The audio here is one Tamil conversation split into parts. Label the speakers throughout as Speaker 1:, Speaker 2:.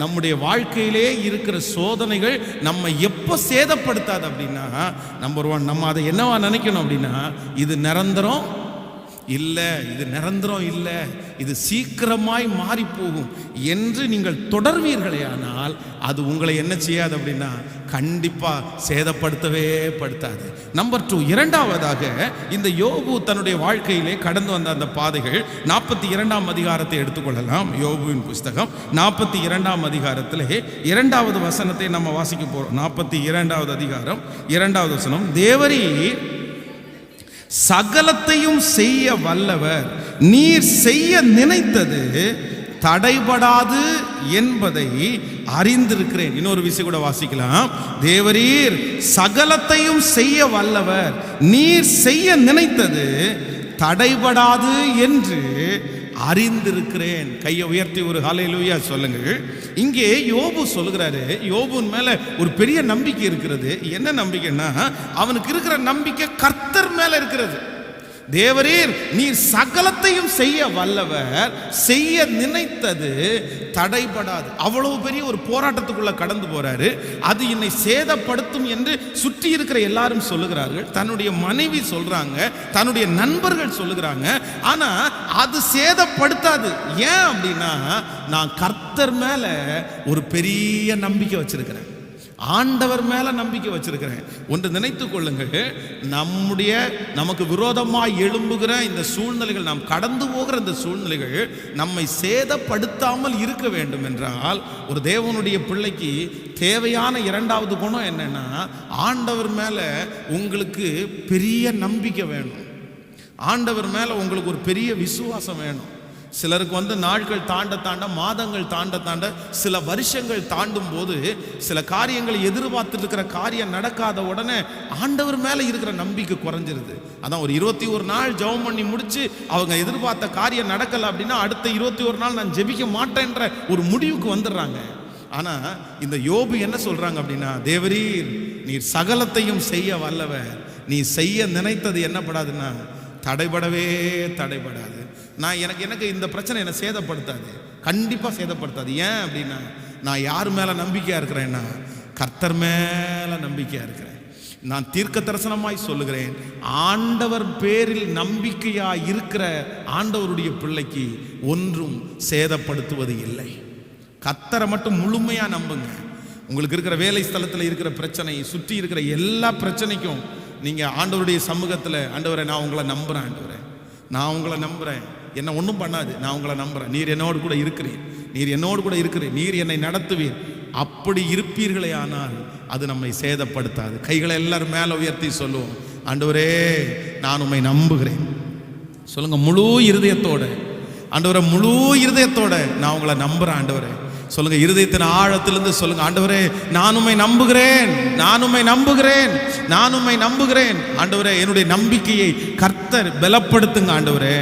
Speaker 1: நம்முடைய வாழ்க்கையிலே இருக்கிற சோதனைகள் நம்ம எப்போ சேதப்படுத்தாது அப்படின்னா, நம்பர் 1 நம்ம அதை என்னவா நினைக்கணும் அப்படின்னா, இது நிரந்தரம் இல்லை, இது நிரந்தரம் இல்லை, இது சீக்கிரமாய் மாறி போகும் என்று நீங்கள் தொடர்வீர்களே, ஆனால் அது உங்களை என்ன செய்யாது அப்படின்னா கண்டிப்பா சேதப்படுத்தவே படுத்தாது. நம்பர் 2, இரண்டாவதாக இந்த யோபு தன்னுடைய வாழ்க்கையிலே கடந்து வந்த அந்த பாதைகள். 42ஆம் அதிகாரத்தை எடுத்துக்கொள்ளலாம். யோபுவின் புஸ்தகம் 42ஆம் அதிகாரத்திலே 2வது வசனத்தை நம்ம வாசிக்க போறோம். 42வது அதிகாரம் 2வது வசனம், தேவரீர் சகலத்தையும் செய்ய வல்லவர், நீர் செய்ய நினைத்தது தடைபடாது என்பதை அறிந்திருக்கிறேன். இன்னொரு விஷயம் கூட வாசிக்கலாம். தேவரீர் சகலத்தையும் செய்ய வல்லவர், நீர் செய்ய நினைத்தது தடைபடாது என்று அறிந்திருக்கிறேன். கையை உயர்த்தி ஒரு ஹல்லேலூயா சொல்லுங்கள். இங்கே யோபு சொல்லுகிறாரு, யோபுவின் மேல ஒரு பெரிய நம்பிக்கை இருக்கிறது. என்ன நம்பிக்கைன்னா, அவனுக்கு இருக்கிற நம்பிக்கை கர்த்தர் மேல இருக்கிறது. தேவரீர் நீர் சகலத்தையும் செய்ய வல்லவர், செய்ய நினைத்தது தடைபடாது. அவ்வளவு பெரிய ஒரு போராட்டத்துக்குள்ள கடந்து போறாரு. அது என்னை சேதப்படுத்தும் என்று சுற்றி இருக்கிற எல்லாரும் சொல்லுகிறார்கள். தன்னுடைய மனைவி சொல்றாங்க, தன்னுடைய நண்பர்கள் சொல்லுகிறாங்க. ஆனா அது சேதப்படுத்தாது. ஏன் அப்படின்னா, நான் கர்த்தர் மேல ஒரு பெரிய நம்பிக்கை வச்சிருக்கிறேன், ஆண்டவர் மேல நம்பிக்கை வச்சிருக்கிறேன். ஒன்று நினைத்துக் கொள்ளுங்கள், நமக்கு விரோதமாய் எழும்புகிற இந்த சூழ்நிலைகள், நாம் கடந்து போகிற இந்த சூழ்நிலைகள் நம்மை சேதப்படுத்தாமல் இருக்க வேண்டும் என்றால், ஒரு தேவனுடைய பிள்ளைக்கு தேவையான 2வது குணம் என்னன்னா, ஆண்டவர் மேல உங்களுக்கு பெரிய நம்பிக்கை வேணும், ஆண்டவர் மேல உங்களுக்கு ஒரு பெரிய விசுவாசம் வேணும். சிலருக்கு நாட்கள் தாண்ட மாதங்கள் தாண்ட சில வருஷங்கள் தாண்டும் போது சில காரியங்களை எதிர்பார்த்துட்டு இருக்கிற காரியம் நடக்காத உடனே ஆண்டவர் மேல இருக்கிற நம்பிக்கை குறைஞ்சிருது. அதான் ஒரு 21 நாள் ஜெபம் பண்ணி முடிச்சு அவங்க எதிர்பார்த்த காரியம் நடக்கல அப்படின்னா அடுத்த 21 நாள் நான் ஜெபிக்க மாட்டேன்ற ஒரு முடிவுக்கு வந்துடுறாங்க. ஆனா இந்த யோபு என்ன சொல்றாங்க அப்படின்னா, தேவரீர் நீர் சகலத்தையும் செய்ய வல்லவர், நீ செய்ய நினைத்தது என்னப்படாதுன்னா தடைபடவே தடைபடாது. நான் எனக்கு இந்த பிரச்சனை என்னை சேதப்படுத்தாது, கண்டிப்பா சேதப்படுத்தாது. ஏன் அப்படின்னா, நான் யார் மேல நம்பிக்கையா இருக்கிறேன்னா கர்த்தர் மேல நம்பிக்கையா இருக்கிறேன். நான் தீர்க்க தரிசனமாய் சொல்லுகிறேன், ஆண்டவர் பேரில் நம்பிக்கையா இருக்கிற ஆண்டவருடைய பிள்ளைக்கு ஒன்றும் சேதப்படுத்துவது இல்லை. கர்த்தரை மட்டும் முழுமையா நம்புங்க. உங்களுக்கு இருக்கிற வேலை ஸ்தலத்தில் இருக்கிற பிரச்சனை, சுற்றி இருக்கிற எல்லா பிரச்சனைக்கும் நீங்க ஆண்டவருடைய சமூகத்தில், ஆண்டவரை நான் உங்களை நம்புறேன், ஆண்டவரை நான் உங்களை நம்புறேன், என்ன ஒன்றும் பண்ணாது, நான் உங்களை நம்புறேன், நீர் என்னோடு கூட இருக்கிறீர், நீர் என்னோடு கூட இருக்கிறீர், நீர் என்னை நடத்துவீர். அப்படி இருப்பீர்களே ஆனால் அது நம்மை சேதப்படுத்தாது. கைகளை எல்லாரும் மேலே உயர்த்தி சொல்லுவோம், ஆண்டவரே நான் உம்மை நம்புகிறேன். சொல்லுங்க முழு இருதயத்தோட, ஆண்டவரை முழு இருதயத்தோட நான் உங்களை நம்புறேன். ஆண்டவரே சொல்லுங்க, இருதயத்தின் ஆழத்திலிருந்து சொல்லுங்க, ஆண்டவரே நான் உம்மை நம்புகிறேன், நான் உம்மை நம்புகிறேன், நான் உம்மை நம்புகிறேன். ஆண்டவரே என்னுடைய நம்பிக்கையை கர்த்தர் பலப்படுத்துங்க, ஆண்டவரே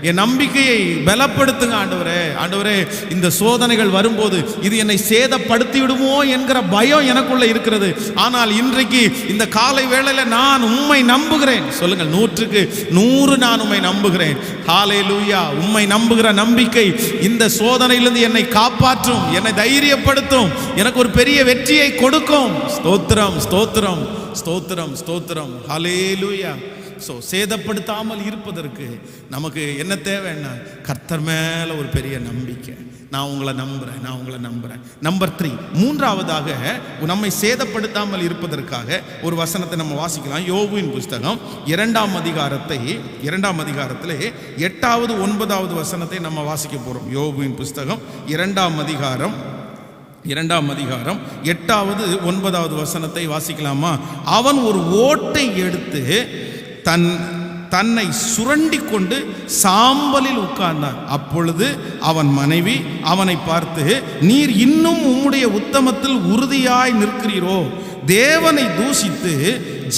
Speaker 1: என் நம்பிக்கையை பலப்படுத்துங்க, ஆண்டவரே. ஆண்டவரே இந்த சோதனைகள் வரும்போது இது என்னை சேதப்படுத்தி விடுமோ என்கிற பயம் எனக்குள்ள இருக்கிறது. ஆனால் இன்றைக்கு இந்த காலை வேளையில நான் உம்மை நம்புகிறேன். சொல்லுங்கள், 100க்கு 100 நான் உம்மை நம்புகிறேன். ஹல்லேலூயா. உம்மை நம்புகிற நம்பிக்கை இந்த சோதனையிலிருந்து என்னை காப்பாற்றும், என்னை தைரியப்படுத்தும், எனக்கு ஒரு பெரிய வெற்றியை கொடுக்கும். ஸ்தோத்திரம் ஸ்தோத்திரம் ஸ்தோத்திரம் ஸ்தோத்திரம். ஹல்லேலூயா. சேதப்படுத்தாமல் இருப்பதற்கு நமக்கு என்ன தேவைன்னா, கர்த்தர் மேல ஒரு பெரிய நம்பிக்கை. நான் உங்களை நம்புறேன், நான் உங்களை நம்புறேன். நம்பர் 3, மூன்றாவதாக நம்மை சேதப்படுத்தாமல் இருப்பதற்காக ஒரு வசனத்தை நம்ம வாசிக்கலாம். யோபுவின் புஸ்தகம் 2ஆம் அதிகாரத்திலே 8வது 9வது வசனத்தை நம்ம வாசிக்க போறோம். யோபுவின் புஸ்தகம் 2ஆம் அதிகாரம் 8வது 9வது வசனத்தை வாசிக்கலாமா? அவன் ஒரு ஓட்டை எடுத்து தன்னை சுரண்டி கொண்டு சாம்பலில் உட்கார்ந்தான். அப்பொழுது அவன் மனைவி அவனை பார்த்து, நீர் இன்னும் உம்முடைய உத்தமத்தில் உறுதியாய் நிற்கிறீரோ, தேவனை தூஷித்து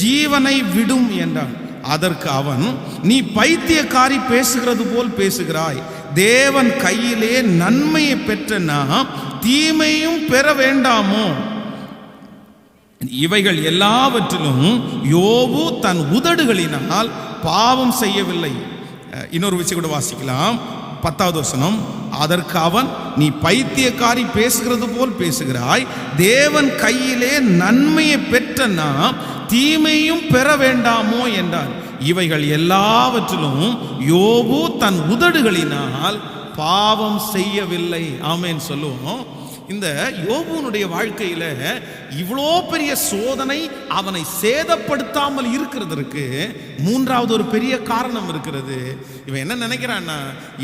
Speaker 1: ஜீவனை விடும் என்றான். அதற்கு அவன், நீ பைத்தியக்காரி பேசுகிறது போல் பேசுகிறாய், தேவன் கையிலே நன்மையை பெற்ற நாம் தீமையும் பெற வேண்டாமோ? இவைகள் எல்லாவற்றிலும் யோபு தன் உதடுகளினால் பாவம் செய்யவில்லை. இன்னொரு விஷயம் கூட வாசிக்கலாம். 10வது வசனம், அதற்கு அவன், நீ பைத்தியக்காரி, பேசுகிறது போல் பேசுகிறாய். தேவன் கையிலே நன்மையை பெற்ற நாம் தீமையும் பெற வேண்டாமோ என்றார். இவைகள் எல்லாவற்றிலும் யோபு தன் உதடுகளினால் பாவம் செய்யவில்லை. ஆமென் சொல்லுவோம். இந்த யோபுனுடைய வாழ்க்கையில இவ்வளோ பெரிய சோதனை அவனை சேதப்படுத்தாமல் இருக்கிறதற்கு மூன்றாவது ஒரு பெரிய காரணம் இருக்கிறது. இவன் என்ன நினைக்கிறான்னா,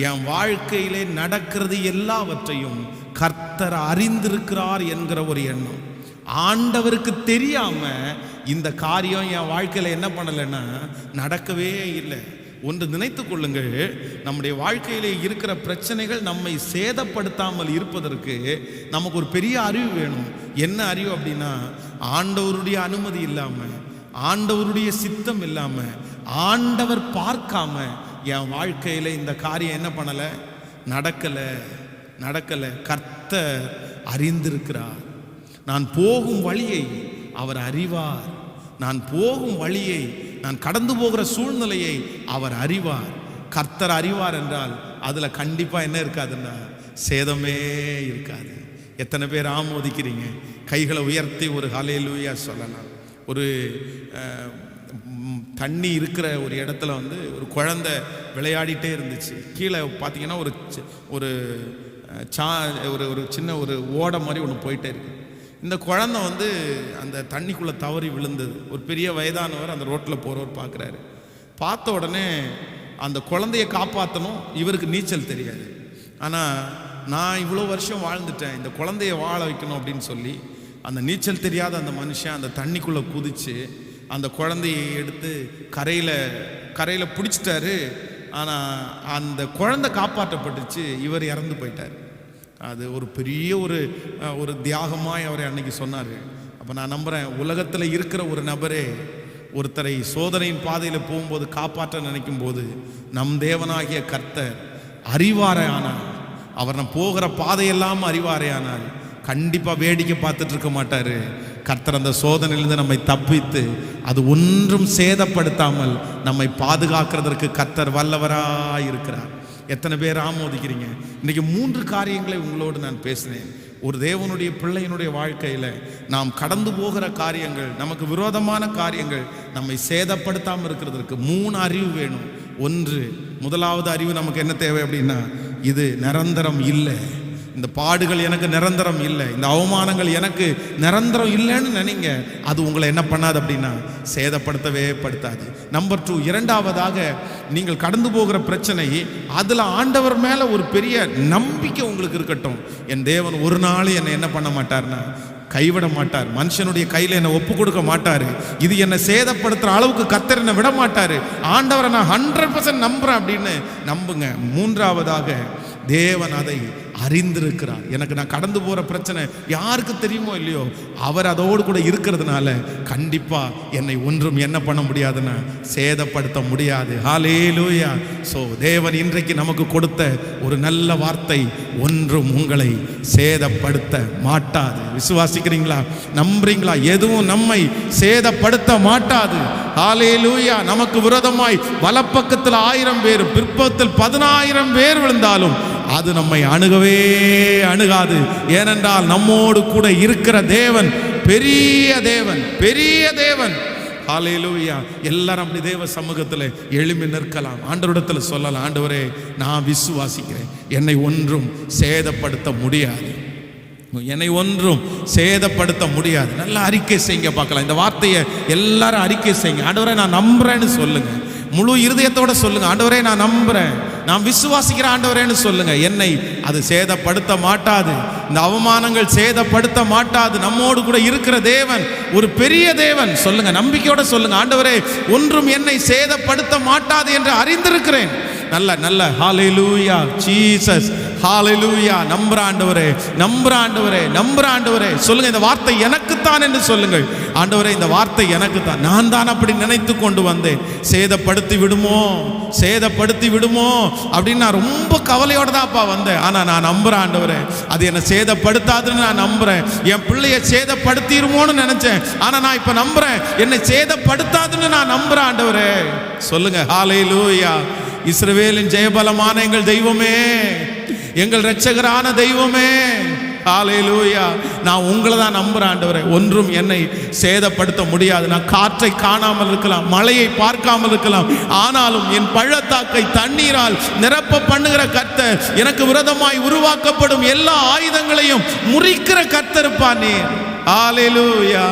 Speaker 1: என் வாழ்க்கையிலே நடக்கிறது எல்லாவற்றையும் கர்த்தர் அறிந்திருக்கிறார் என்கிற ஒரு எண்ணம். ஆண்டவருக்கு தெரியாம இந்த காரியம் என் வாழ்க்கையில என்ன பண்ணலைன்னா நடக்கவே இல்லை. ஒன்று நினைத்து கொள்ளுங்கள், நம்முடைய வாழ்க்கையிலே இருக்கிற பிரச்சனைகள் நம்மை சேதப்படுத்தாமல் இருப்பதற்கு நமக்கு ஒரு பெரிய அறிவு வேணும். என்ன அறிவு அப்படின்னா, ஆண்டவருடைய அனுமதி இல்லாம, ஆண்டவருடைய சித்தம் இல்லாம, ஆண்டவர் பார்க்காம என் வாழ்க்கையில இந்த காரியம் என்ன பண்ணல, நடக்கல. கர்த்தர் அறிந்திருக்கிறார். நான் போகும் வழியை அவர் அறிவார். நான் போகும் வழியை, நான் கடந்து போகிற சூழ்நிலையை அவர் அறிவார். கர்த்தர் அறிவார் என்றால் அதுல கண்டிப்பா என்ன இருக்காதுன்னா சேதமே இருக்காது. எத்தனை பேர் ஆமோதிக்கிறீங்க? கைகளை உயர்த்தி ஒரு ஹல்லேலூயா சொல்லலாம். ஒரு தண்ணி இருக்கிற ஒரு இடத்துல ஒரு குழந்தை விளையாடிட்டே இருந்துச்சு. கீழே பார்த்தீங்கன்னா ஒரு சின்ன ஒரு ஓடை மாதிரி ஒன்று போயிட்டே இருக்கு. இந்த குழந்தை அந்த தண்ணிக்குள்ளே தவறி விழுந்தது. ஒரு பெரிய வயதானவர் அந்த ரோட்டில் போகிறவர் பார்க்குறாரு. பார்த்த உடனே அந்த குழந்தைய காப்பாற்றணும். இவருக்கு நீச்சல் தெரியாது. ஆனால் நான் இவ்வளோ வருஷம் வாழ்ந்துட்டேன், இந்த குழந்தைய வாழ வைக்கணும் அப்படின்னு சொல்லி அந்த நீச்சல் தெரியாத அந்த மனுஷன் அந்த தண்ணிக்குள்ளே குதித்து அந்த குழந்தையை எடுத்து கரையில் பிடிச்சிட்டாரு. ஆனால் அந்த குழந்தை காப்பாற்றப்பட்டுச்சு, இவர் இறந்து போயிட்டார். அது ஒரு பெரிய ஒரு தியாகமாய் அவரை அன்னைக்கு சொன்னார். அப்போ நான் நம்புகிறேன், உலகத்தில் இருக்கிற ஒரு நபரே ஒருத்தரை சோதனையின் பாதையில் போகும்போது காப்பாற்ற நினைக்கும் போது நம் தேவனாகிய கர்த்தர் அறிவாரே ஆனால், அவர் நம்ம போகிற பாதையெல்லாம் அறிவாரே ஆனால் கண்டிப்பாக வேடிக்கை பார்த்துட்டு இருக்க மாட்டார். கர்த்தர் அந்த சோதனையிலிருந்து நம்மை தப்பித்து அது ஒன்றும் சேதப்படுத்தாமல் நம்மை பாதுகாக்கிறதற்கு கர்த்தர் வல்லவராய் இருக்கிறார். எத்தனை பேர் ஆமோதிக்கிறீங்க? இன்னைக்கு 3 காரியங்களை உங்களோடு நான் பேசினேன். ஒரு தேவனுடைய பிள்ளையினுடைய வாழ்க்கையில் நாம் கடந்து போகிற காரியங்கள், நமக்கு விரோதமான காரியங்கள் நம்மை சேதப்படுத்தாமல் இருக்கிறதுக்கு 3 அறிவு வேணும். முதலாவது அறிவு நமக்கு என்ன தேவை அப்படின்னா, இது நிரந்தரம் இல்லை. இந்த பாடுகள் எனக்கு நிரந்தரம் இல்லை, இந்த அவமானங்கள் எனக்கு நிரந்தரம் இல்லைன்னு நினைங்க. அது உங்களை என்ன பண்ணாது அப்படின்னா சேதப்படுத்தவே படுத்தாது. நம்பர் 2, இரண்டாவதாக நீங்கள் கடந்து போகிற பிரச்சனை, அதில் ஆண்டவர் மேலே ஒரு பெரிய நம்பிக்கை உங்களுக்கு இருக்கட்டும். என் தேவன் ஒரு நாள் என்னை என்ன பண்ண மாட்டார்னா கைவிட மாட்டார். மனுஷனுடைய கையில் என்னை ஒப்பு கொடுக்க மாட்டார். இது என்னை சேதப்படுத்துகிற அளவுக்கு கர்த்தர் என்னை விட மாட்டார். ஆண்டவரை நான் 100% நம்புகிறேன் அப்படின்னு நம்புங்க. மூன்றாவதாக, தேவன் அதை அறிந்திருக்கிறார். எனக்கு நான் கடந்து போகிற பிரச்சனை யாருக்கு தெரியுமோ இல்லையோ, அவர் அதோடு கூட இருக்கிறதுனால கண்டிப்பா என்னை ஒன்றும் என்ன பண்ண முடியாதுன்னா சேதப்படுத்த முடியாது. ஹல்லேலூயா. ஸோ தேவன் இன்றைக்கு நமக்கு கொடுத்த ஒரு நல்ல வார்த்தை, ஒன்றும் உங்களை சேதப்படுத்த மாட்டாது. விசுவாசிக்கிறீங்களா? நம்புறீங்களா? எதுவும் நம்மை சேதப்படுத்த மாட்டாது. ஹல்லேலூயா. நமக்கு விரோதமாய் வலப்பக்கத்தில் 1000 பேர், பிற்பத்தில் 10000 பேர் விழுந்தாலும் அது நம்மை அணுகவே அணுகாது. ஏனென்றால் நம்மோடு கூட இருக்கிற தேவன் பெரிய தேவன், பெரிய தேவன். ஹல்லேலூயா. எல்லாரும் அப்படி தேவ சமூகத்தில் எழும்பி நிற்கலாம். ஆண்டவரிடத்தில் சொல்லலாம், ஆண்டவரே நான் விசுவாசிக்கிறேன், என்னை ஒன்றும் சேதப்படுத்த முடியாது, என்னை ஒன்றும் சேதப்படுத்த முடியாது. நல்லா அறிக்கை செய்யுங்க பார்க்கலாம். இந்த வார்த்தையை எல்லாரும் அறிக்கை செய்யுங்க. ஆண்டவரே நான் நம்புறேன்னு சொல்லுங்க. முழு இருதயத்தோட சொல்லுங்க, ஆண்டவரே நான் நம்புறேன், நான் விசுவாசிக்கிற ஆண்டவரேன்னு சொல்லுங்க. என்னை அது சேதப்படுத்த மாட்டாது, இந்த அவமானங்கள் சேதப்படுத்த மாட்டாது. நம்மோடு கூட இருக்கிற தேவன் ஒரு பெரிய தேவன். சொல்லுங்க, நம்பிக்கையோட சொல்லுங்க, ஆண்டவரே ஒன்றும் என்னை சேதப்படுத்த மாட்டாது என்று அறிந்திருக்கிறேன். நல்ல ஹல்லேலூயா ஜீசஸ், ஹல்லேலூயா. நம்புற ஆண்டவரே, நம்புற ஆண்டவரே, நம்புற ஆண்டவரே. சொல்லுங்க, இந்த வார்த்தை எனக்குத்தான் என்று சொல்லுங்கள். ஆண்டவரே இந்த வார்த்தை எனக்குத்தான், நான் தான் அப்படி நினைத்து கொண்டு வந்தேன், சேதப்படுத்தி விடுமோ சேதப்படுத்தி விடுமோ அப்படின்னு நான் ரொம்ப கவலையோட தான்ப்பா வந்தேன். ஆனா நான் நம்புறேன் ஆண்டவரே, அது என்னை சேதப்படுத்தாதுன்னு நான் நம்புறேன். என் பிள்ளைய சேதப்படுத்திடுமோன்னு நினைச்சேன், ஆனா நான் இப்ப நம்புறேன் என்னை சேதப்படுத்தாதுன்னு நான் நம்புறேன் ஆண்டவரே. சொல்லுங்க ஹல்லேலூயா. இஸ்ரவேலின் ஜெயபலமான எங்கள் தெய்வமே, எங்கள் இரட்சகரான தெய்வமே, ஹல்லேலூயா. நான் உங்களை தான் நம்புறேன் ஆண்டவரே. ஒன்றும் என்னை சேதப்படுத்த முடியாது. நான் காற்றை காணாமல் இருக்கலாம், மழையை பார்க்காமல் இருக்கலாம், ஆனாலும் என் பள்ளத்தாக்கை தண்ணீரால் நிரப்ப பண்ணுகிற கர்த்தர், எனக்கு விரோதமாய் உருவாக்கப்படும் எல்லா ஆயுதங்களையும் முறிக்கிற கர்த்தர் இருப்பானே. ஹல்லேலூயா.